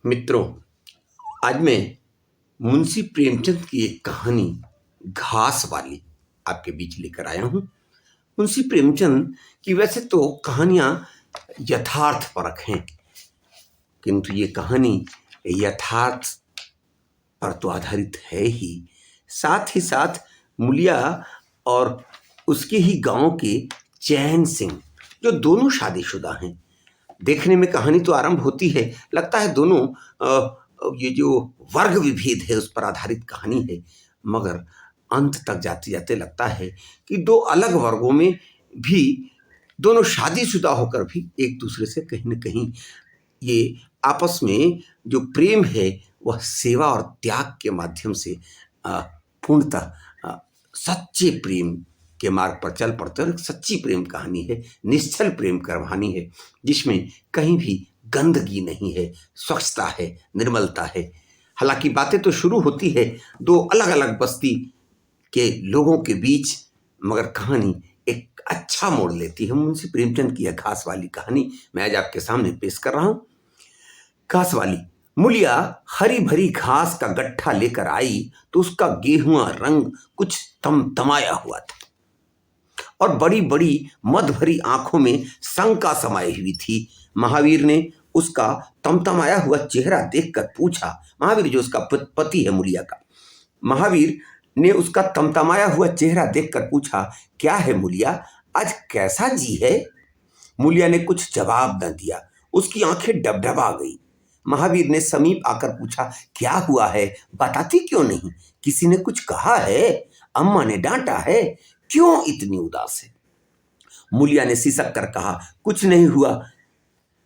मित्रों, आज मैं मुंशी प्रेमचंद की एक कहानी घास वाली आपके बीच लेकर आया हूं। मुंशी प्रेमचंद की वैसे तो कहानियां यथार्थपरक हैं, किंतु ये कहानी यथार्थ पर तो आधारित है ही साथ मूलिया और उसके ही गांव के चैन सिंह, जो दोनों शादीशुदा हैं। देखने में कहानी तो आरंभ होती है, लगता है दोनों ये जो वर्ग विभेद है उस पर आधारित कहानी है, मगर अंत तक जाते जाते लगता है कि दो अलग वर्गों में भी, दोनों शादीशुदा होकर भी एक दूसरे से कहीं न कहीं ये आपस में जो प्रेम है वह सेवा और त्याग के माध्यम से पूर्णतः सच्चे प्रेम के मार्ग पर चल पड़ते हैं। और एक सच्ची प्रेम कहानी है, निश्चल प्रेम कहानी है, जिसमें कहीं भी गंदगी नहीं है, स्वच्छता है, निर्मलता है। हालांकि बातें तो शुरू होती है दो अलग अलग बस्ती के लोगों के बीच, मगर कहानी एक अच्छा मोड़ लेती है। मुंशी प्रेमचंद की यह घास वाली कहानी मैं आज आपके सामने पेश कर रहा हूं। घास वाली। मूलिया हरी भरी घास का गट्ठा लेकर आई तो उसका गेहुआ रंग कुछ तमतमाया हुआ था और बड़ी बड़ी मद भरी आंखों में शंका समाई हुई थी। महावीर ने उसका तमतमाया हुआ चेहरा देखकर पूछा। महावीर जो उसका पति है मूलिया का, महावीर ने उसका तमतमाया हुआ चेहरा देखकर पूछा, क्या है मूलिया, आज कैसा जी है? मूलिया ने कुछ जवाब न दिया, उसकी आंखें डबडबा गई। महावीर ने समीप आकर पूछा, क्या हुआ है, बताती क्यों नहीं? किसी ने कुछ कहा है? अम्मा ने डांटा है? क्यों इतनी उदास है? मूलिया ने सिसक कर कहा, कुछ नहीं हुआ।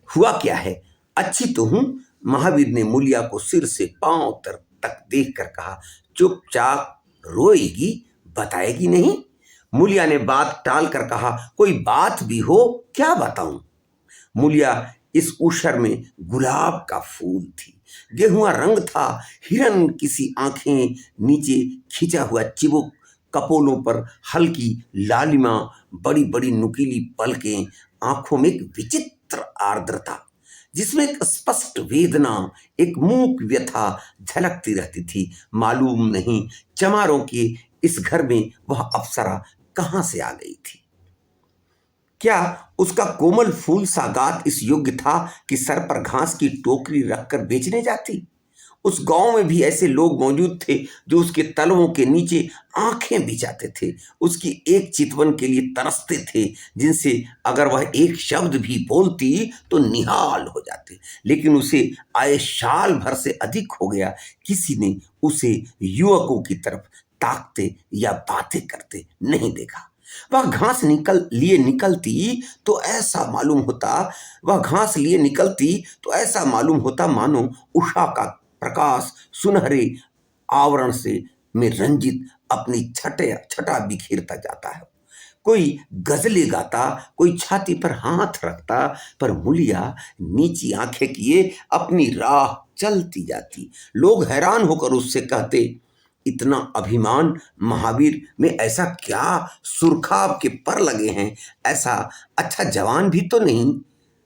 हुआ क्या है? अच्छी तो हूं। महावीर ने मूलिया को सिर से पांव तक देख कर कहा, चुपचाप रोएगी, बताएगी नहीं? मूलिया ने बात टाल कर कहा, कोई बात भी हो, क्या बताऊं? मूलिया इस ऊषर में गुलाब का फूल थी, गेहुआ रंग था, हिरन किसी आंखें नीचे खींचा हुआ चिबुक, कपोलों पर हल्की लालिमा, बड़ी बड़ी नुकीली पलकें, आंखों में एक विचित्र आर्द्रता जिसमें एक स्पष्ट वेदना, एक मूक व्यथा झलकती रहती थी। मालूम नहीं चमारों के इस घर में वह अप्सरा कहां से आ गई थी। क्या उसका कोमल फूल सा गात इस योग्य था कि सर पर घास की टोकरी रखकर बेचने जाती? उस गांव में भी ऐसे लोग मौजूद थे जो उसके तलवों के नीचे आंखें बिछाते थे, उसकी एक चितवन के लिए तरसते थे, जिनसे अगर वह एक शब्द भी बोलती तो निहाल हो जाते। लेकिन उसे आए साल भर से अधिक हो गया, किसी ने उसे युवकों की तरफ ताकते या बातें करते नहीं देखा। वह घास लिए निकलती तो ऐसा मालूम होता मानो उषा का प्रकाश सुनहरे आवरण से में रंजित अपनी छटा बिखेरता जाता है। कोई गजलें गाता, कोई छाती पर हाथ रखता, पर मूलिया नीची आंखें किए अपनी राह चलती जाती। लोग हैरान होकर उससे कहते, इतना अभिमान महावीर में, ऐसा क्या सुरखाब के पर लगे हैं, ऐसा अच्छा जवान भी तो नहीं,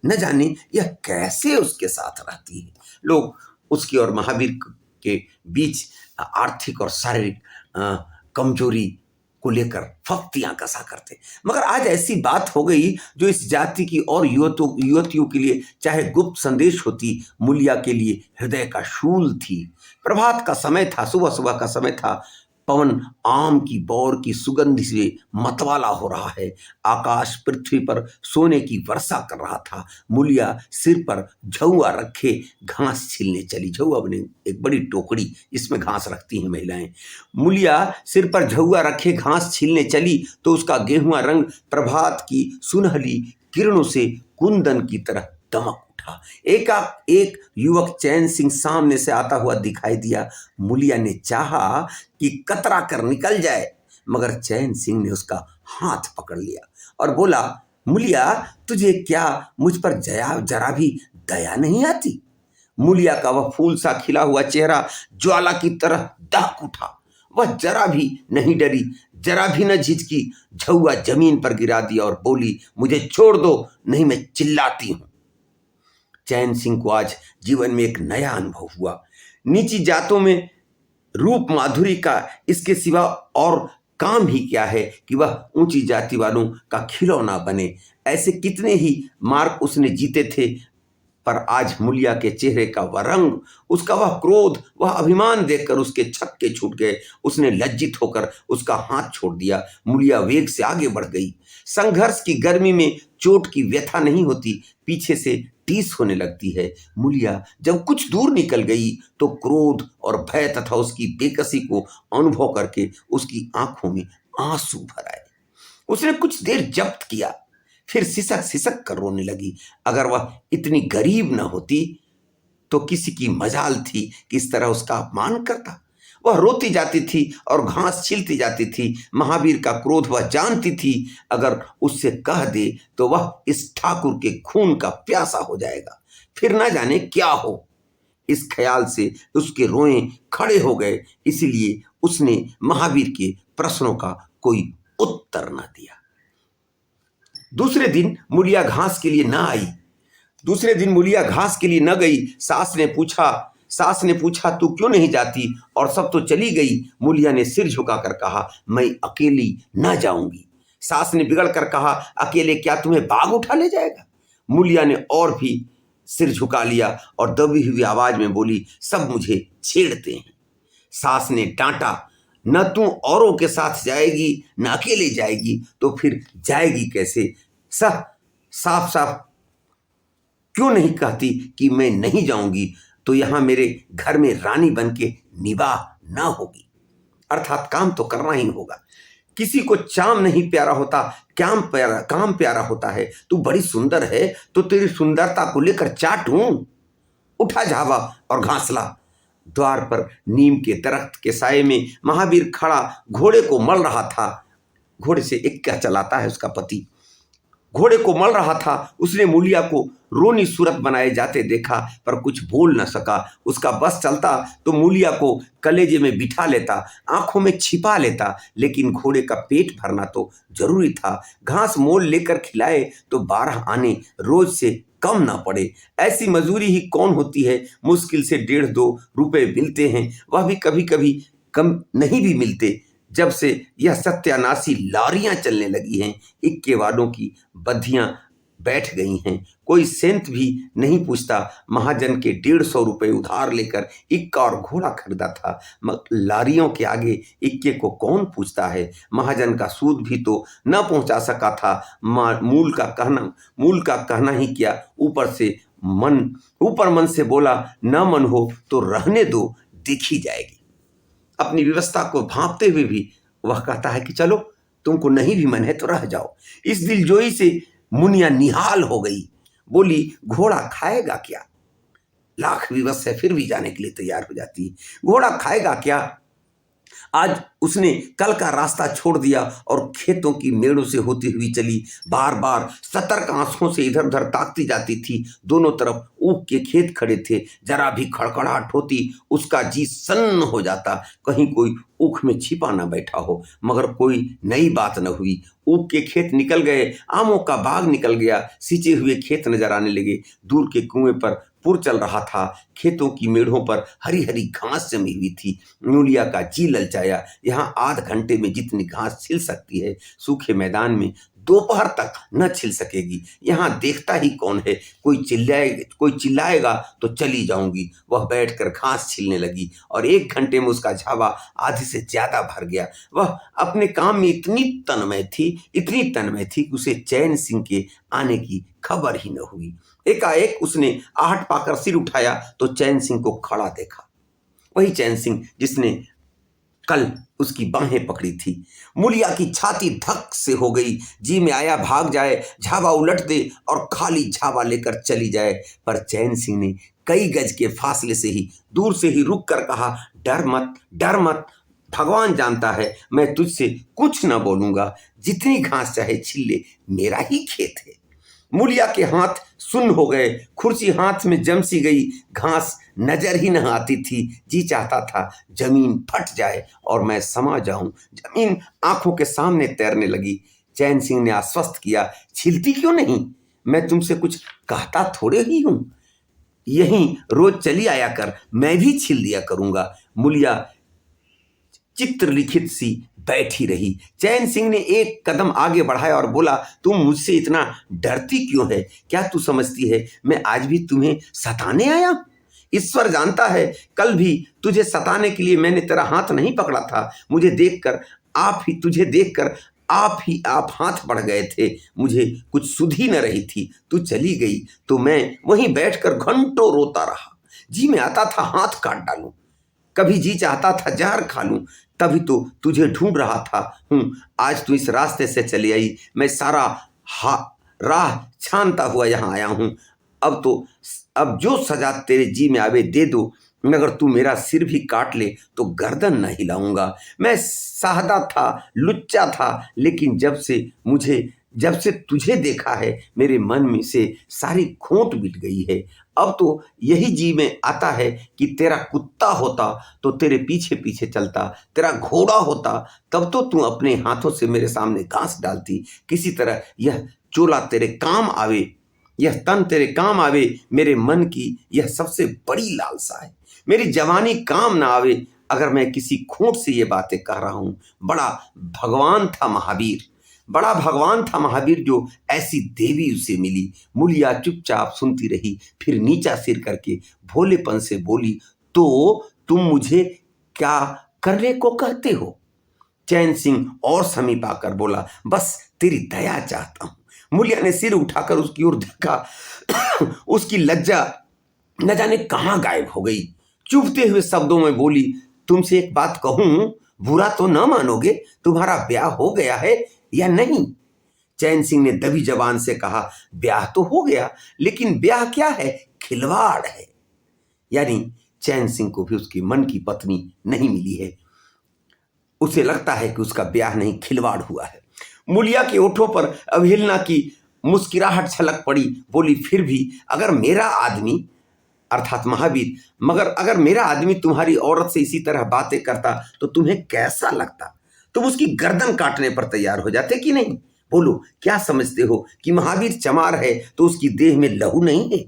न जाने यह कैसे उसके साथ रहती है। लोग उसकी और महावीर के बीच आर्थिक और शारीरिक कमजोरी को लेकर फक्तियां कसा करते। मगर आज ऐसी बात हो गई जो इस जाति की और युवतियों के लिए चाहे गुप्त संदेश होती, मूलिया के लिए हृदय का शूल थी। प्रभात का समय था, सुबह सुबह का समय था। पवन आम की बौर की सुगंध से मतवाला हो रहा है। आकाश पृथ्वी पर सोने की वर्षा कर रहा था। मूलिया सिर पर झउआ रखे घास छीलने चली। झउआ बने एक बड़ी टोकरी, इसमें घास रखती हैं महिलाएं। मूलिया सिर पर झउआ रखे घास छीलने चली तो उसका गेहुआ रंग प्रभात की सुनहली किरणों से कुंदन की तरह दमक उठा। एक युवक चैन सिंह सामने से आता हुआ दिखाई दिया। मूलिया ने चाहा कि कतरा कर निकल जाए, मगर चैन सिंह ने उसका हाथ पकड़ लिया और बोला, मूलिया, तुझे क्या मुझ पर जरा भी दया नहीं आती? मूलिया का वह फूल सा खिला हुआ चेहरा ज्वाला की तरह दहक उठा। वह जरा भी नहीं डरी, जरा भी न झिझकी। झउआ जमीन पर गिरा दिया और बोली, मुझे छोड़ दो, नहीं मैं चिल्लाती हूं। चैन सिंह को आज जीवन में एक नया अनुभव हुआ। नीची जातों में रूप माधुरी का इसके सिवा और काम ही क्या है कि वह ऊंची जाति वालों का खिलौना बने। ऐसे कितने ही मार्ग उसने जीते थे, पर आज मूलिया के चेहरे का वह रंग, उसका वह क्रोध, वह अभिमान देखकर उसके छक्के छूट गए। उसने लज्जित होकर उसका हाथ छोड़ दिया। मूलिया वेग से आगे बढ़ गई। संघर्ष की गर्मी में चोट की व्यथा नहीं होती, पीछे से टीस होने लगती है। मूलिया जब कुछ दूर निकल गई तो क्रोध और भय तथा उसकी बेकसी को अनुभव करके उसकी आंखों में आंसू भर आए। उसने कुछ देर जब्त किया, फिर सिसक सिसक कर रोने लगी। अगर वह इतनी गरीब न होती तो किसी की मजाल थी कि इस तरह उसका अपमान करता। वह रोती जाती थी और घास छीलती जाती थी। महावीर का क्रोध वह जानती थी, अगर उससे कह दे तो वह इस ठाकुर के खून का प्यासा हो जाएगा, फिर न जाने क्या हो। इस ख्याल से उसके रोए खड़े हो गए। इसलिए उसने महावीर के प्रश्नों का कोई उत्तर न दिया। दूसरे दिन मूलिया घास के लिए न आई। दूसरे दिन मूलिया घास के लिए न गई। सास ने पूछा तू क्यों नहीं जाती, और सब तो चली गई। मूलिया ने सिर झुकाकर कहा, मैं अकेली न जाऊंगी। सास ने बिगड़ कर कहा, अकेले क्या तुम्हें बाघ उठा ले जाएगा। मूलिया ने और भी सिर झुका लिया और दबी हुई आवाज में बोली, सब मुझे छेड़ते हैं। सास ने डांटा, न तू औरों के साथ जाएगी न अकेले जाएगी, तो फिर जाएगी कैसे। साफ साफ क्यों नहीं कहती कि मैं नहीं जाऊंगी, तो यहां मेरे घर में रानी बन के निवाह ना होगी। अर्थात काम तो करना ही होगा। किसी को चाम नहीं प्यारा होता, काम प्यारा होता है। तू बड़ी सुंदर है तो तेरी सुंदरता को लेकर चाटूं। उठा झावा और घासला। द्वार पर नीम के दरख्त के साये में महावीर खड़ा घोड़े को मल रहा था। घोड़े से एक्का चलाता है उसका पति। घोड़े को मल रहा था। उसने मूलिया को रोनी सूरत बनाए जाते देखा, पर कुछ बोल न सका। उसका बस चलता तो मूलिया को कलेजे में बिठा लेता, आंखों में छिपा लेता, लेकिन घोड़े का पेट भरना तो जरूरी था। घास मोल लेकर खिलाए तो 12 आने रोज से कम ना पड़े। ऐसी मजूरी ही कौन होती है। मुश्किल से 1.5-2 रुपए मिलते हैं, वह भी कभी कभी कम नहीं भी मिलते। जब से यह सत्यानाशी लारियां चलने लगी हैं, इक्के वालों की बद्धियां बैठ गई हैं। कोई सेंत भी नहीं पूछता। महाजन के 150 रुपए उधार लेकर इक्का और घोड़ा खरीदा था। लारियों के आगे इक्के को कौन पूछता है। महाजन का सूद भी तो न पहुंचा सका था। मूल का कहना ही क्या, ऊपर मन से बोला, न मन हो तो रहने दो, देखी जाएगी। अपनी व्यवस्था को भांपते हुए भी वह कहता है कि चलो, तुमको नहीं भी मन है तो रह जाओ। इस दिलजोई से मुनिया निहाल हो गई। बोली, घोड़ा खाएगा क्या। लाख विवश है फिर भी जाने के लिए तैयार हो जाती है। घोड़ा खाएगा क्या। आज उसने कल का रास्ता छोड़ दिया और खेतों की मेड़ों से होती हुई चली। बार बार सतर्क आंखों से इधर उधर ताकती जाती थी। दोनों तरफ ऊख के खेत खड़े थे। जरा भी खड़खड़ाहट होती उसका जी सन्न हो जाता, कहीं कोई ऊख में छिपा न बैठा हो। मगर कोई नई बात न हुई। ऊख के खेत निकल गए, आमों का बाग निकल गया, सिंचे हुए खेत नजर आने लगे। दूर के कुएं पर पुर चल रहा था। खेतों की मेढ़ों पर हरी हरी घास जमी हुई थी। मूलिया का जी ललचाया। यहाँ आध घंटे में जितनी घास छिल सकती है, सूखे मैदान में दोपहर तक न छिल सकेगी। यहाँ देखता ही कौन है। कोई चिल्लाएगा तो चली जाऊंगी। वह बैठकर घास छीलने लगी और 1 घंटे में उसका झावा आधे से ज्यादा भर गया। वह अपने काम में इतनी तन्मय थी कि उसे चैन सिंह के आने की खबर ही न हुई। एकाएक उसने आहट पाकर सिर उठाया तो चैन सिंह को खड़ा देखा। वही चैन सिंह जिसने कल उसकी बाहें पकड़ी थी। मूलिया की छाती धक से हो गई। जी में आया भाग जाए, झावा उलट दे और खाली झावा लेकर चली जाए। पर चैन सिंह ने कई गज के फासले से ही, दूर से ही रुक कर कहा, डर मत, भगवान जानता है मैं तुझसे कुछ न बोलूंगा। जितनी घास चाहे छील ले, मेरा ही खेत है। मूलिया के हाथ सुन्न हो गए। कुर्सी हाथ में जम सी गई। घास नजर ही न आती थी। जी चाहता था जमीन फट जाए और मैं समा जाऊं। जमीन आंखों के सामने तैरने लगी। चैन सिंह ने आश्वस्त किया, छिलती क्यों नहीं, मैं तुमसे कुछ कहता थोड़े ही हूं। यहीं रोज चली आया कर, मैं भी छील दिया करूंगा। मूलिया चित्रलिखित सी बैठी रही। चैन सिंह ने एक कदम आगे बढ़ाया और बोला, तुम मुझसे इतना डरती क्यों है? क्या तू समझती है मैं आज भी तुम्हें सताने आया? ईश्वर जानता है, कल भी तुझे सताने के लिए मैंने तेरा हाथ नहीं पकड़ा था। तुझे देखकर आप ही आप हाथ बढ़ गए थे। मुझे कुछ सुध ही न रही थी। तू चली गई तो मैं वहीं बैठकर घंटों रोता रहा। जी में आता था हाथ काट डालूं, कभी जी चाहता था जहर खा लूं। तभी तो तुझे ढूंढ रहा था हूं। आज तू इस रास्ते से चली आई, मैं सारा राह छानता हुआ यहाँ आया हूं। अब जो सजा तेरे जी में आवे दे दो, मगर तू मेरा सिर भी काट ले तो गर्दन न हिलाऊंगा। मैं साहदा था, लुच्चा था, लेकिन जब से तुझे देखा है मेरे मन में से सारी खोट मिट गई है। अब तो यही जी में आता है कि तेरा कुत्ता होता तो तेरे पीछे पीछे चलता, तेरा घोड़ा होता तब तो तू अपने हाथों से मेरे सामने घास डालती। किसी तरह यह चोला तेरे काम आवे, यह तन तेरे काम आवे। मेरे मन की यह सबसे बड़ी लालसा है। मेरी जवानी काम ना आवे अगर मैं किसी खोट से ये बातें कह रहा हूं। बड़ा भगवान था महावीर जो ऐसी देवी उसे मिली। मूलिया चुपचाप सुनती रही, फिर नीचा सिर करके भोलेपन से बोली, तो तुम मुझे क्या करने को कहते हो? चैन सिंह और समीप आकर बोला, बस तेरी दया चाहता हूं। मूलिया ने सिर उठाकर उसकी ओर देखा। उसकी लज्जा न जाने कहां गायब हो गई। चुभते हुए शब्दों में बोली, तुमसे एक बात कहूं, बुरा तो न मानोगे? तुम्हारा ब्याह हो गया है या नहीं? चैन सिंह ने दबी जबान से कहा, ब्याह तो हो गया, लेकिन ब्याह क्या है? खिलवाड़ है। यानी चैन सिंह को भी उसकी मन की पत्नी नहीं मिली है। उसे लगता है कि उसका ब्याह नहीं, खिलवाड़ हुआ है। मूलिया के ओठों पर अवहेलना की मुस्कुराहट छलक पड़ी। बोली, फिर भी अगर मेरा आदमी अर्थात महावीर, मगर अगर मेरा आदमी तुम्हारी औरत से इसी तरह बातें करता तो तुम्हें कैसा लगता? तुम उसकी गर्दन काटने पर तैयार हो जाते कि नहीं? बोलो, क्या समझते हो कि महावीर चमार है तो उसकी देह में लहू नहीं है?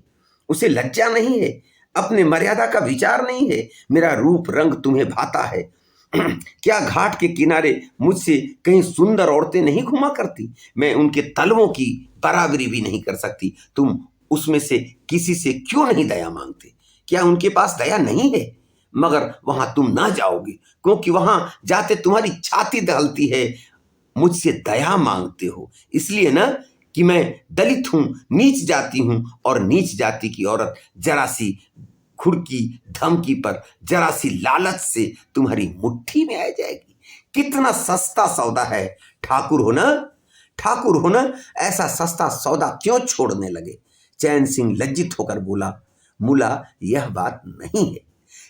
उसे लज्जा नहीं है? अपने मर्यादा का विचार नहीं है? मेरा रूप रंग तुम्हें भाता है? क्या घाट के किनारे मुझसे कहीं सुंदर औरतें नहीं घुमा करती? मैं उनके तलवों की बराबरी भी नहीं कर सकती। तुम उसमें से किसी से क्यों नहीं दया मांगते? क्या उनके पास दया नहीं है? मगर वहां तुम ना जाओगे, क्योंकि वहां जाते तुम्हारी छाती दहलती है। मुझसे दया मांगते हो इसलिए ना कि मैं दलित हूं, नीच जाति हूं, और नीच जाति की औरत जरा सी घुड़की धमकी पर, जरा सी लालच से तुम्हारी मुट्ठी में आ जाएगी। कितना सस्ता सौदा है। ठाकुर हो ना, ऐसा सस्ता सौदा क्यों छोड़ने लगे? चैन सिंह लज्जित होकर बोला, मूला यह बात नहीं है।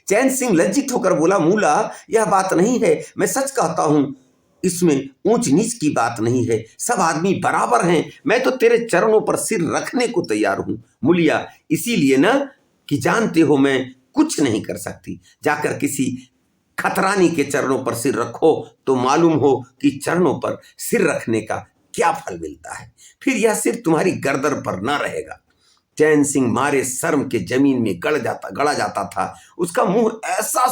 चैन सिंह लज्जित होकर बोला, मूला यह बात नहीं है। मैं सच कहता हूं, इसमें ऊंच नीच की बात नहीं है। सब आदमी बराबर हैं। मैं तो तेरे चरणों पर सिर रखने को तैयार हूं मूलिया, इसीलिए ना कि जानते हो मैं कुछ नहीं कर सकती। जाकर किसी खतरानी के चरणों पर सिर रखो तो मालूम हो कि चरणों पर सिर रखने का क्या फल मिलता है। फिर यह सिर तुम्हारी गर्दन पर न रहेगा। चैन सिंह मारे शर्म के जमीन में गड़ा जाता था। उसका मुंह ऐसा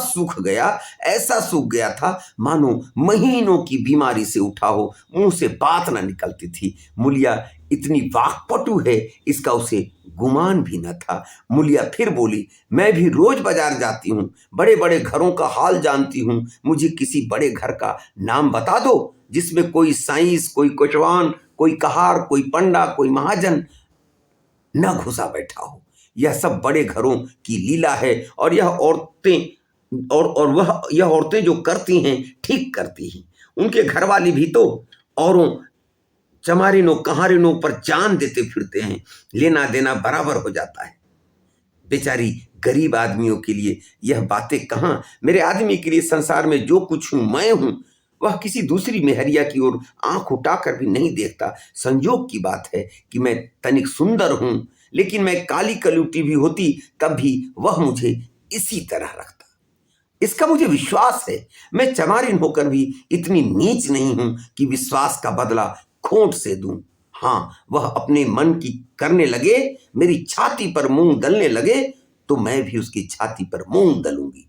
सूख गया था मानो महीनों की बीमारी से उठा हो। मुंह से बात न निकलती थी। मूलिया इतनी वाक्पटु है इसका उसे गुमान भी न था। मूलिया फिर बोली, मैं भी रोज बाजार जाती हूँ, बड़े बड़े घरों का हाल जानती हूँ। मुझे किसी बड़े घर का नाम बता दो जिसमें कोई साइंस, कोई कोचवान, कोई कहार, कोई पंडा, कोई महाजन न घुसा बैठा हो। यह सब बड़े घरों की लीला है, और यह औरतें जो करती हैं ठीक करती हैं। उनके घरवाली भी तो औरों चमारिनों कहारिनों पर जान देते फिरते हैं। लेना देना बराबर हो जाता है। बेचारी गरीब आदमियों के लिए यह बातें कहाँ। मेरे आदमी के लिए संसार में जो कुछ हूं मैं हूं, वह किसी दूसरी मेहरिया की ओर आंख उठाकर भी नहीं देखता। संयोग की बात है कि मैं तनिक सुंदर हूं, लेकिन मैं काली कलूटी भी होती तब भी वह मुझे इसी तरह रखता। इसका मुझे विश्वास है। मैं चमारिन होकर भी इतनी नीच नहीं हूं कि विश्वास का बदला खोट से दूं। हाँ, वह अपने मन की करने लगे, मेरी छाती पर मूंग दलने लगे तो मैं भी उसकी छाती पर मूंग दलूंगी।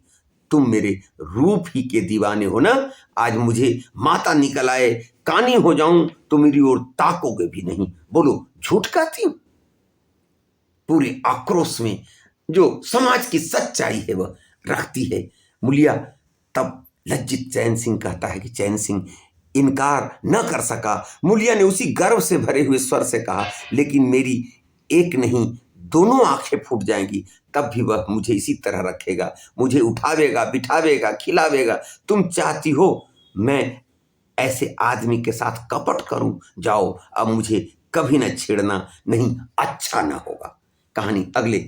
तुम मेरे रूप ही के दीवाने हो ना, आज मुझे माता निकल आए, कानी हो जाऊं तो मेरी ओर ताकोगे भी नहीं। बोलो झूठ कहती हूं? पूरे आक्रोश में जो समाज की सच्चाई है वह रखती है मुलिया। तब लज्जित चैन सिंह कहता है कि चैन सिंह इनकार न कर सका। मुलिया ने उसी गर्व से भरे हुए स्वर से कहा, लेकिन मेरी एक नहीं दोनों आंखें फूट जाएंगी, तब भी वह मुझे इसी तरह रखेगा, मुझे उठावेगा, बिठावेगा, खिलावेगा। तुम चाहती हो मैं ऐसे आदमी के साथ कपट करूं? जाओ, अब मुझे कभी न छेड़ना, नहीं अच्छा ना होगा। कहानी अगले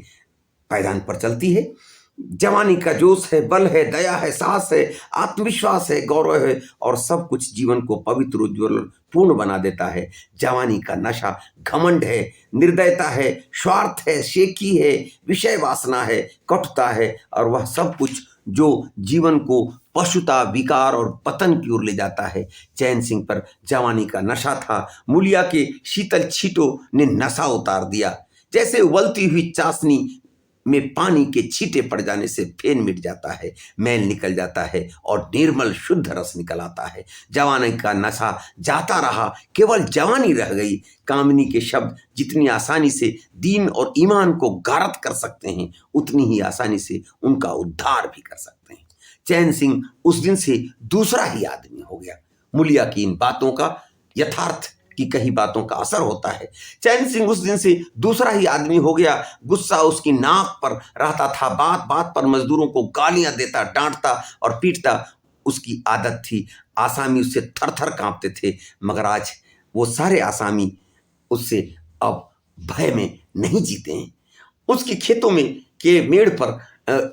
पायदान पर चलती है। जवानी का जोश है, बल है, दया है, साहस है, आत्मविश्वास है, गौरव है और सब कुछ जीवन को पवित्र, उज्ज्वल, पूर्ण बना देता है। जवानी का नशा घमंड है, निर्दयता है, स्वार्थ है, शेखी है, विषय वासना है, कटुता है और वह सब कुछ जो जीवन को पशुता, विकार और पतन की ओर ले जाता है। चैन सिंह पर जवानी का नशा था। मुलिया के शीतल छींटों ने नशा उतार दिया। जैसे उबलती हुई चाशनी में पानी के छींटे पड़ जाने से फेन मिट जाता है, मैल निकल जाता है और निर्मल शुद्ध रस निकल आता है। जवानी का नशा जाता रहा, केवल जवानी रह गई। कामिनी के शब्द जितनी आसानी से दीन और ईमान को गारत कर सकते हैं, उतनी ही आसानी से उनका उद्धार भी कर सकते हैं। चैन सिंह उस दिन से दूसरा ही आदमी हो गया। मुलिया की इन बातों का, यथार्थ की कही बातों का असर होता है। चैन सिंह उस दिन से दूसरा ही आदमी हो गया। गुस्सा उसकी नाक पर रहता था, बात बात पर मजदूरों को गालियां देता, डांटता और पीटता उसकी आदत थी। आसामी उससे थर थर कांपते थे, मगर आज वो सारे आसामी उससे अब भय में नहीं जीते हैं। उसके खेतों में के मेड़ पर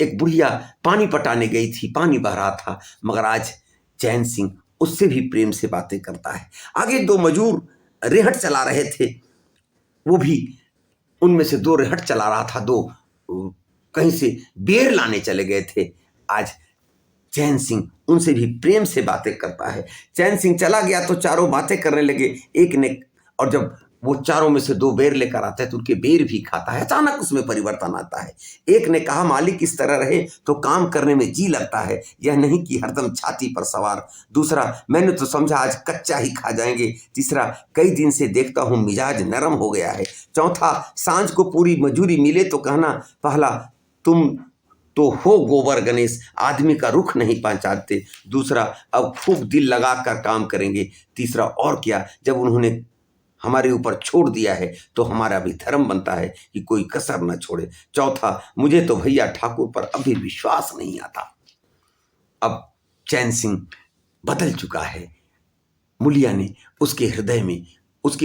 एक बुढ़िया पानी पटाने गई थी, पानी बह रहा था, मगर आज चैन सिंह उससे भी प्रेम से बातें करता है। आगे दो मजूर रेहट चला रहे थे, वो भी उनमें से दो रेहट चला रहा था, दो कहीं से बेर लाने चले गए थे। आज चैन सिंह उनसे भी प्रेम से बातें करता है। चैन सिंह चला गया तो चारों बातें करने लगे एक ने, और जब वो चारों में से दो बेर लेकर आता है तो उनके बेर भी खाता है। अचानक उसमें परिवर्तन आता है। एक ने कहा, मालिक इस तरह रहे तो काम करने में जी लगता है, यह नहीं कि हरदम छाती पर सवार। दूसरा, मैंने तो समझा आज कच्चा ही खा जाएंगे। तीसरा, कई दिन से देखता हूं मिजाज नरम हो गया है। चौथा, सांझ को पूरी मजूरी मिले तो कहना। पहला, तुम तो हो गोबर गणेश, आदमी का रुख नहीं पहचानते। दूसरा, अब खूब दिल लगा कर काम करेंगे। तीसरा, और क्या, जब उन्होंने हमारे ऊपर छोड़ दिया है तो हमारा भी धर्म बनता है कि कोई कसर न छोड़े। चौथा, मुझे तो भैया ठाकुर पर अभी विश्वास नहीं आता। अब चैन सिंह बदल चुका है। मुलिया ने उसके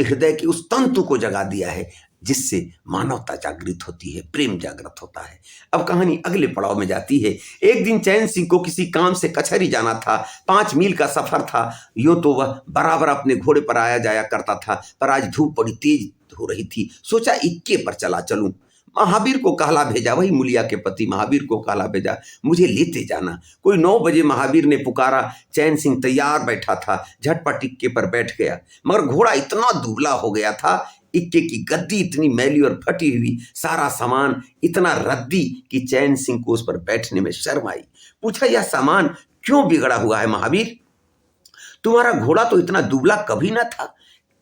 हृदय के उस तंतु को जगा दिया है जिससे मानवता जागृत होती है, प्रेम जागृत होता है। अब कहानी अगले पड़ाव में जाती है। एक दिन चैन सिंह को किसी काम से कचहरी जाना था। 5 मील का सफर था। यूं तो वह बराबर अपने घोड़े पर आया जाया करता था, पर आज धूप बड़ी तेज हो रही थी। सोचा इक्के पर चला चलूं। महावीर को कहला भेजा, वही मुलिया के पति महावीर को कहला भेजा, मुझे लेते जाना। कोई 9 बजे महावीर ने पुकारा। चैन सिंह तैयार बैठा था, झटपट इक्के पर बैठ गया, मगर घोड़ा इतना दुबला हो गया था, इक्के की गद्दी इतनी मैली और फटी हुई, सारा सामान इतना रद्दी कि चैन सिंह को उस पर बैठने में शर्म आई। पूछा, यह सामान क्यों बिगड़ा हुआ है महावीर? तुम्हारा घोड़ा तो इतना दुबला कभी ना था,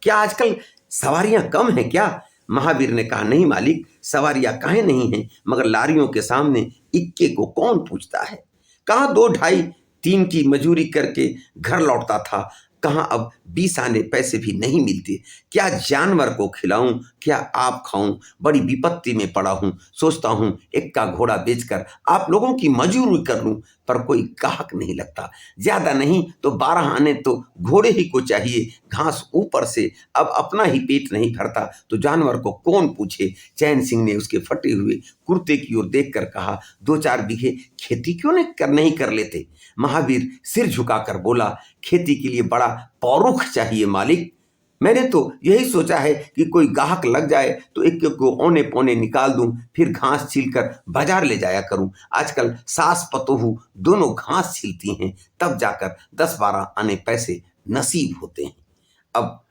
क्या आजकल सवारियां कम हैं क्या? महावीर ने कहा, नहीं मालिक, सवारियां काहे नहीं हैं, मगर लारियों के सामने इक्के को कौन पूछता है। कहाँ 2 ढाई 3 की मजूरी करके घर लौटता था, कहाँ अब 20 आने पैसे भी नहीं मिलते। क्या जानवर को खिलाऊं, क्या आप खाऊं, बड़ी विपत्ति में पड़ा हूं। सोचता हूं एक का घोड़ा बेचकर आप लोगों की मजूरी कर लूं, पर कोई गाहक नहीं लगता। ज्यादा नहीं तो 12 आने तो घोड़े ही को चाहिए, घास ऊपर से अब अपना ही पेट नहीं भरता तो जानवर को कौन पूछे। चैन सिंह ने उसके फटे हुए कुर्ते की ओर देखकर कहा, 2-4 बीघे खेती क्यों नहीं कर लेते? महावीर सिर झुकाकर बोला, खेती के लिए बड़ा पौरुख चाहिए मालिक। मैंने तो यही सोचा है कि कोई गाहक लग जाए तो एक को औने पौने निकाल दूं, फिर घास छीलकर बाजार ले जाया करूं। आजकल सास पतोहू दोनों घास छीलती हैं, तब जाकर 10-12 आने पैसे नसीब होते हैं। अब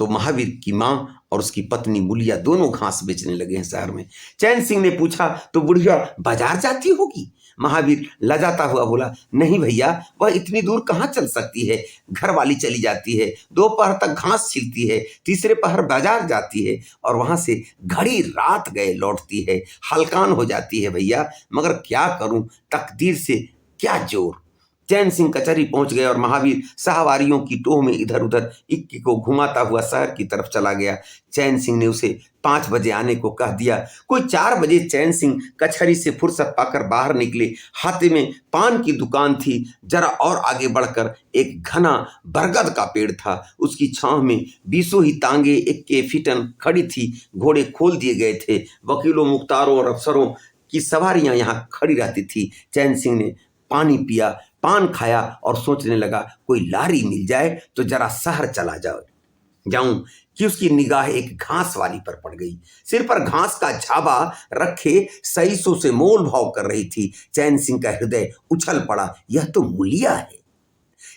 तो महावीर की माँ और उसकी पत्नी मुलिया दोनों घास बेचने लगे हैं शहर में। चैन सिंह ने पूछा, तो बुढ़िया बाजार जाती होगी? महावीर लजाता हुआ बोला, नहीं भैया, वह इतनी दूर कहाँ चल सकती है, घर वाली चली जाती है, दोपहर तक घास छिलती है, तीसरे पहर बाजार जाती है और वहां से घड़ी रात गए लौटती है, हलकान हो जाती है भैया, मगर क्या करूं, तकदीर से क्या जोर। चैन सिंह कचहरी पहुंच गए और महावीर साहवारियों की टोह में इधर उधर इक्की को घुमाता हुआ शहर की तरफ चला गया। चैन सिंह ने उसे 5 बजे आने को कह दिया। कोई 4 बजे चैन सिंह कचहरी से फुर्सत पाकर बाहर निकले। हाथे में पान की दुकान थी। जरा और आगे बढ़कर एक घना बरगद का पेड़ था। उसकी छांव में 20 ही तांगे इक्के फिटन खड़ी थी। घोड़े खोल दिए गए थे। वकीलों, मुख्तारों और अफसरों की सवारियां यहाँ खड़ी रहती थी। चैन सिंह ने पानी पिया, पान खाया और सोचने लगा, कोई लारी मिल जाए तो जरा शहर चला जाऊं कि उसकी निगाह एक घास वाली पर पड़ गई। सिर पर घास का झाबा रखे सईसों से मोल भाव कर रही थी। चैन सिंह का हृदय उछल पड़ा, यह तो मुलिया है।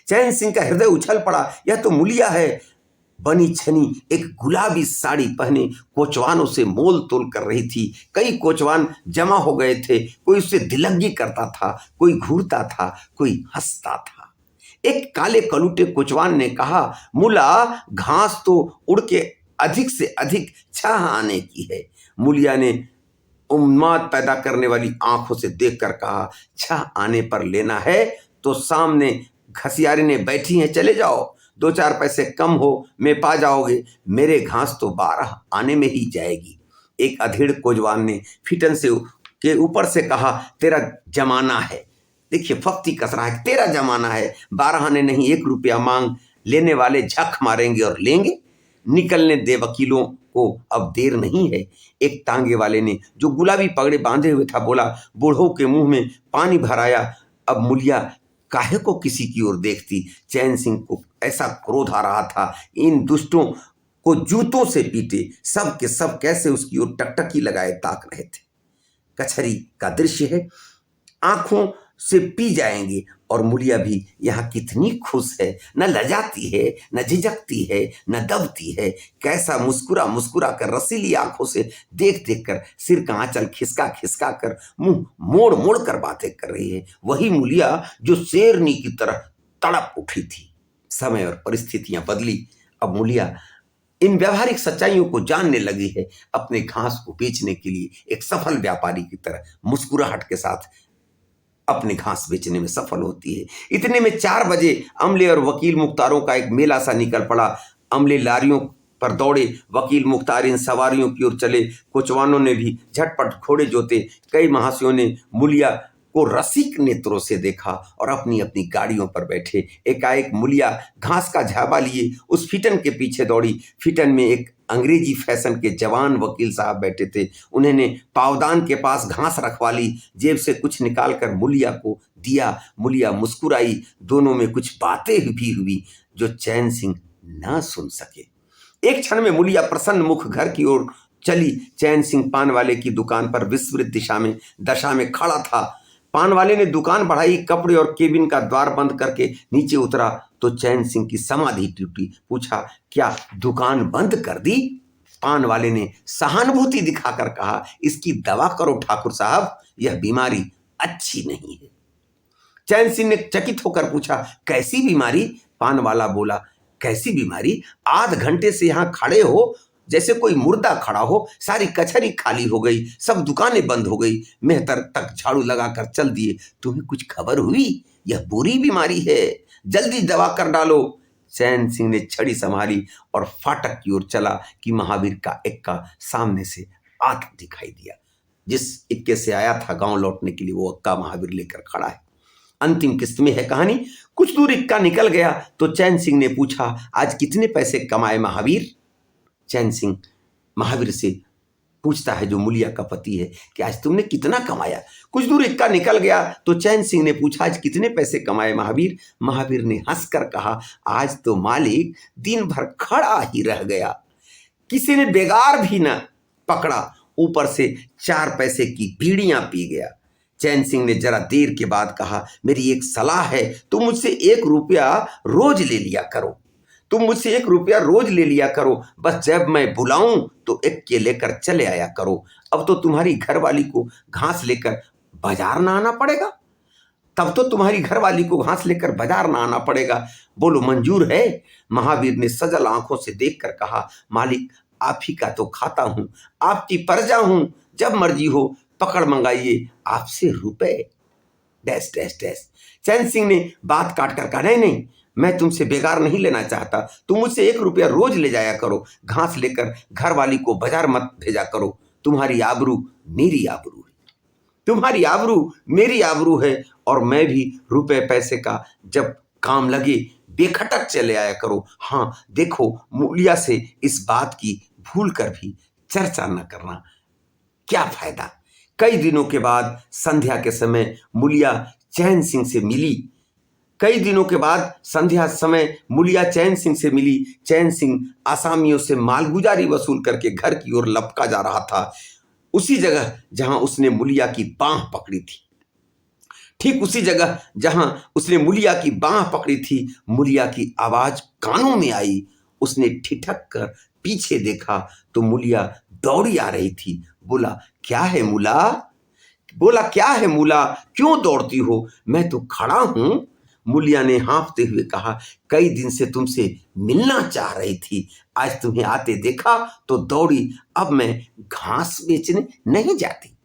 चैन सिंह का हृदय उछल पड़ा, यह तो मुलिया है। बनी छनी एक गुलाबी साड़ी पहने कोचवानों से मोल तोल कर रही थी। कई कोचवान जमा हो गए थे। कोई उससे दिलग्गी करता था, कोई घूरता था, कोई हंसता था। एक काले कलूटे कोचवान ने कहा, मुला, घास तो उड़ के अधिक से अधिक छाह आने की है। मुलिया ने उन्माद पैदा करने वाली आंखों से देखकर कहा, छाह आने पर लेना है तो सामने घसियारी ने बैठी है, चले जाओ, 2-4 पैसे कम हो में पा जाओगे, मेरे घास तो 12 आने में ही जाएगी। एक अधेड़ कोजवान ने फिटन से के ऊपर से कहा, तेरा जमाना है। देखिए, फक्ती कस रहा है, तेरा जमाना है, 12 आने नहीं, 1 रुपया मांग। लेने वाले झक मारेंगे और लेंगे। निकलने दे वकीलों को, अब देर नहीं है। एक तांगे वाले ने, जो गुलाबी पगड़े बांधे हुए था, बोला, बूढ़ों के मुंह में पानी भराया। अब मुलिया काहे को किसी की ओर देखती। चैन सिंह को ऐसा क्रोध आ रहा था, इन दुष्टों को जूतों से पीटे। सब के सब कैसे उसकी ओर टकटकी लगाए ताक रहे थे। कचहरी का दृश्य है, आंखों से पी जाएंगे। और मुलिया भी यहाँ कितनी खुश है, न लजाती है, न झिझकती है, न दबती है। कैसा मुस्कुरा मुस्कुरा कर, रसीली आंखों से देख देख कर, सिर का आंचल खिसका खिसका कर, मुंह मोड़ मोड़ कर बातें कर रही है। वही मुलिया जो शेरनी की तरह तड़प उठी थी। समय और परिस्थितियां बदली। अब मुलिया इन व्यावहारिक सच्चाइयों को जानने लगी है। अपने घास को बेचने के लिए एक सफल व्यापारी की तरह मुस्कुराहट के साथ अपने घास बेचने में सफल होती है। इतने में 4 बजे अमले और वकील मुख्तारों का एक मेला सा निकल पड़ा। अमले लारियों पर दौड़े, वकील मुख्तार इन सवारियों की ओर चले। कोचवानों ने भी झटपट घोड़े जोते। कई महाशयों ने मुलिया को रसिक नेत्रों से देखा और अपनी अपनी गाड़ियों पर बैठे। एकाएक मुलिया घास का झाबा लिए उस फिटन के पीछे दौड़ी। फिटन में एक अंग्रेजी फैशन के जवान वकील साहब बैठे थे। उन्होंने पावदान के पास घास रखवा ली, जेब से कुछ निकालकर मुलिया को दिया। मुलिया मुस्कुराई। दोनों में कुछ बातें भी हुई जो चैन सिंह न सुन सके। एक क्षण में मुलिया प्रसन्न मुख घर की ओर चली। चैन सिंह पान वाले की दुकान पर विस्मृत दशा में खड़ा था। पान वाले ने दुकान बढ़ाई, कपड़े और केबिन का द्वार बंद करके नीचे उतरा तो चैन सिंह की समाधि टूटी। पूछा, क्या दुकान बंद कर दी? पान वाले ने सहानुभूति दिखाकर कहा, इसकी दवा करो ठाकुर साहब, यह बीमारी अच्छी नहीं है। चैन सिंह ने चकित होकर पूछा, कैसी बीमारी? पान वाला बोला, कैसी बीमारी? आध घंटे से यहां खड़े हो जैसे कोई मुर्दा खड़ा हो। सारी कचहरी खाली हो गई, सब दुकानें बंद हो गई। मेहतर तक झाड़ू लगाकर चल दिए। तुम्हें कुछ खबर हुई? यह बुरी बीमारी है, जल्दी दवा कर डालो। चैन सिंह ने छड़ी संभाली और फाटक की ओर चला कि महावीर का इक्का सामने से आता दिखाई दिया। जिस इक्के से आया था गांव लौटने के लिए, वो इक्का महावीर लेकर खड़ा है। अंतिम किस्त में है कहानी। कुछ दूर इक्का निकल गया तो चैन सिंह ने पूछा, आज कितने पैसे कमाए महावीर? चैन सिंह महावीर से पूछता है, जो मुलिया का पति है, कि आज तुमने कितना कमाया? कुछ दूर इक्का निकल गया तो चैन सिंह ने पूछा, आज कितने पैसे कमाए महावीर? महावीर ने हंसकर कहा, आज तो मालिक दिन भर खड़ा ही रह गया, किसी ने बेगार भी न पकड़ा, ऊपर से 4 पैसे की बीड़ियां पी गया। चैन सिंह ने जरा देर के बाद कहा, मेरी एक सलाह है, तुम मुझसे 1 रुपया रोज ले लिया करो। तुम मुझसे 1 रुपया रोज ले लिया करो, बस जब मैं बुलाऊं तो एक के लेकर चले आया करो। अब तो तुम्हारी घरवाली को घास लेकर बाजार ना आना पड़ेगा, तब तो तुम्हारी घरवाली को घास लेकर बाजार ना आना पड़ेगा। बोलो मंजूर है? महावीर ने सजल आंखों से देखकर कहा, मालिक आप ही का तो खाता हूं, आपकी प्रजा हूं, जब मर्जी हो पकड़ मंगाइए आपसे रुपए। Dash dash dash. Chain Singh ने बात काट कर कहा, नहीं नहीं, मैं तुमसे बेगार नहीं लेना चाहता, तुम मुझसे 1 रुपया रोज ले जाया करो, घास लेकर घर वाली को बाजार मत भेजा करो। तुम्हारी आबरू मेरी आबरू है, तुम्हारी आबरू मेरी आबरू है, और मैं भी रुपए पैसे का जब काम लगे बेखटक चले आया करो। हाँ देखो, मूलिया से इस बात की भूल कर भी चर्चा न करना, क्या फायदा। कई दिनों के बाद संध्या के समय मूलिया चैन सिंह से मिली। कई दिनों के बाद संध्या समय मूलिया चैन सिंह से मिली। चैन सिंह आसामियों से मालगुजारी वसूल करके घर की ओर लपका जा रहा था। उसी जगह जहां उसने मूलिया की बांह पकड़ी थी, ठीक उसी जगह जहां उसने मूलिया की बांह पकड़ी थी, मूलिया की आवाज कानों में आई। उसने ठिठक कर पीछे देखा तो मूलिया दौड़ी आ रही थी। बोला, क्या है मूला? बोला, क्या है मूला, क्यों दौड़ती हो? मैं तो खड़ा हूं। मूलिया ने हाँफते हुए कहा, कई दिन से तुमसे मिलना चाह रही थी, आज तुम्हें आते देखा तो दौड़ी। अब मैं घास बेचने नहीं जाती।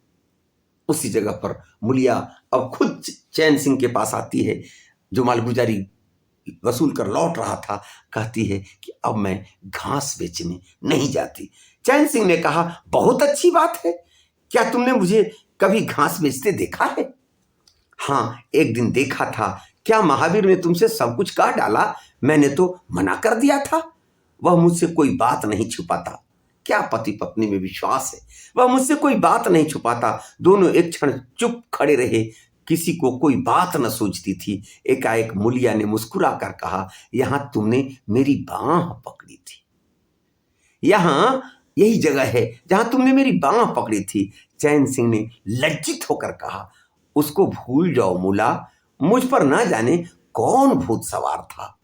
उसी जगह पर मूलिया अब खुद चैन सिंह के पास आती है, जो मालगुजारी वसूल कर लौट रहा था। कहती है कि अब मैं घास बेचने नहीं जाती। चैन सिंह ने कहा, बहुत अच्छी बात है, क्या तुमने मुझे कभी घास बेचते देखा है? हाँ, एक दिन देखा था। क्या महावीर ने तुमसे सब कुछ कह डाला? मैंने तो मना कर दिया था। वह मुझसे कोई बात नहीं छुपाता। क्या पति पत्नी में विश्वास है। वह मुझसे कोई बात नहीं छुपाता। दोनों एक क्षण चुप खड़े रहे, किसी को कोई बात न सूझती थी। एकाएक मूलिया ने मुस्कुरा कर कहा, यहां तुमने मेरी बांह पकड़ी थी, यहां यही जगह है जहां तुमने मेरी बांह पकड़ी थी। चैन सिंह ने लज्जित होकर कहा, उसको भूल जाओ मूला, मुझ पर ना जाने कौन भूत सवार था।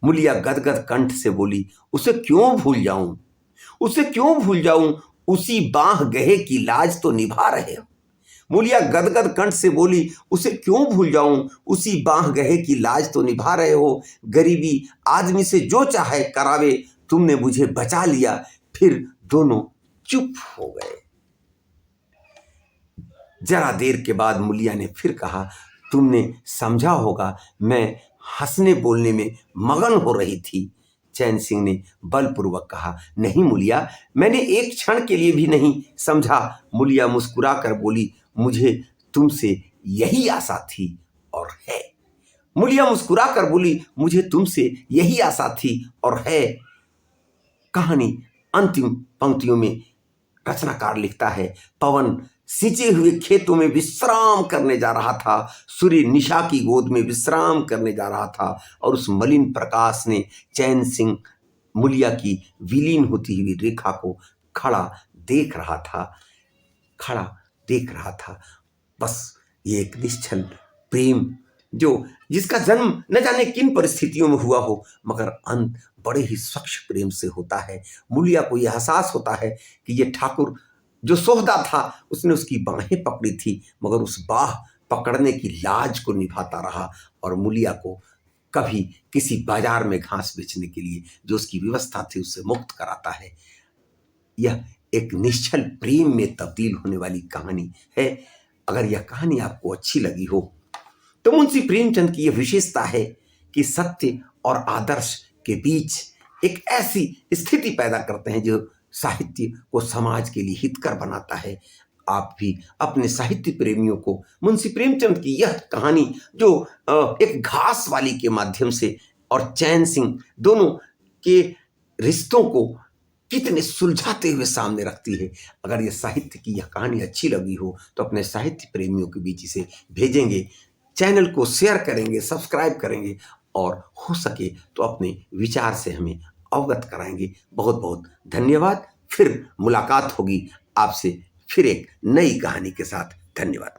मूलिया गदगद कंठ से बोली, उसे क्यों भूल जाऊं, उसे क्यों भूल जाऊं, उसी बांह गहे की लाज तो निभा रहे हो। मूलिया गदगद कंठ से बोली, उसे क्यों भूल जाऊं, उसी बांह गहे की लाज तो निभा रहे हो। गरीबी आदमी से जो चाहे करावे, तुमने मुझे बचा लिया। फिर दोनों चुप हो गए। जरा देर के बाद मूलिया ने फिर कहा, तुमने समझा होगा मैं हंसने बोलने में मगन हो रही थी। चैन सिंह ने बलपूर्वक कहा, नहीं मूलिया, मैंने एक क्षण के लिए भी नहीं समझा। मूलिया मुस्कुरा कर बोली, मुझे तुमसे यही आशा थी और है। मूलिया मुस्कुरा कर बोली, मुझे तुमसे यही आशा थी और है। कहानी अंतिम पंक्तियों में रचनाकार लिखता है, पवन सिंचे हुए खेतों में विश्राम करने जा रहा था, सूर्य निशा की गोद में विश्राम करने जा रहा था, और उस मलिन प्रकाश ने चैन सिंह मूलिया की विलीन होती हुई रेखा को खड़ा देख रहा था। बस ये एक निश्चल प्रेम, जो जिसका जन्म न जाने किन परिस्थितियों में हुआ हो, मगर अंत बड़े ही स्वच्छ प्रेम से होता है। मूलिया को यह एहसास होता है कि ये ठाकुर जो सोहदा था, उसने उसकी बाहें पकड़ी थी, मगर उस बाह पकड़ने की लाज को निभाता रहा, और मूलिया को कभी किसी बाजार में घास बेचने के लिए जो उसकी व्यवस्था थी उससे मुक्त कराता है। यह एक निश्चल प्रेम में तब्दील होने वाली कहानी है। अगर यह कहानी आपको अच्छी लगी हो तो मुंशी प्रेमचंद की यह विशेषता है कि सत्य और आदर्श के बीच एक ऐसी स्थिति पैदा करते हैं जो साहित्य को समाज के लिए हितकर बनाता है। आप भी अपने साहित्य प्रेमियों को मुंशी प्रेमचंद की यह कहानी, जो एक घास वाली के माध्यम से और चैन सिंह दोनों के रिश्तों को कितने सुलझाते हुए सामने रखती है, अगर यह साहित्य की यह कहानी अच्छी लगी हो तो अपने साहित्य प्रेमियों के बीच इसे भेजेंगे, चैनल को शेयर करेंगे, सब्सक्राइब करेंगे, और हो सके तो अपने विचार से हमें अवगत कराएंगे। बहुत बहुत धन्यवाद। फिर मुलाकात होगी आपसे फिर एक नई कहानी के साथ। धन्यवाद।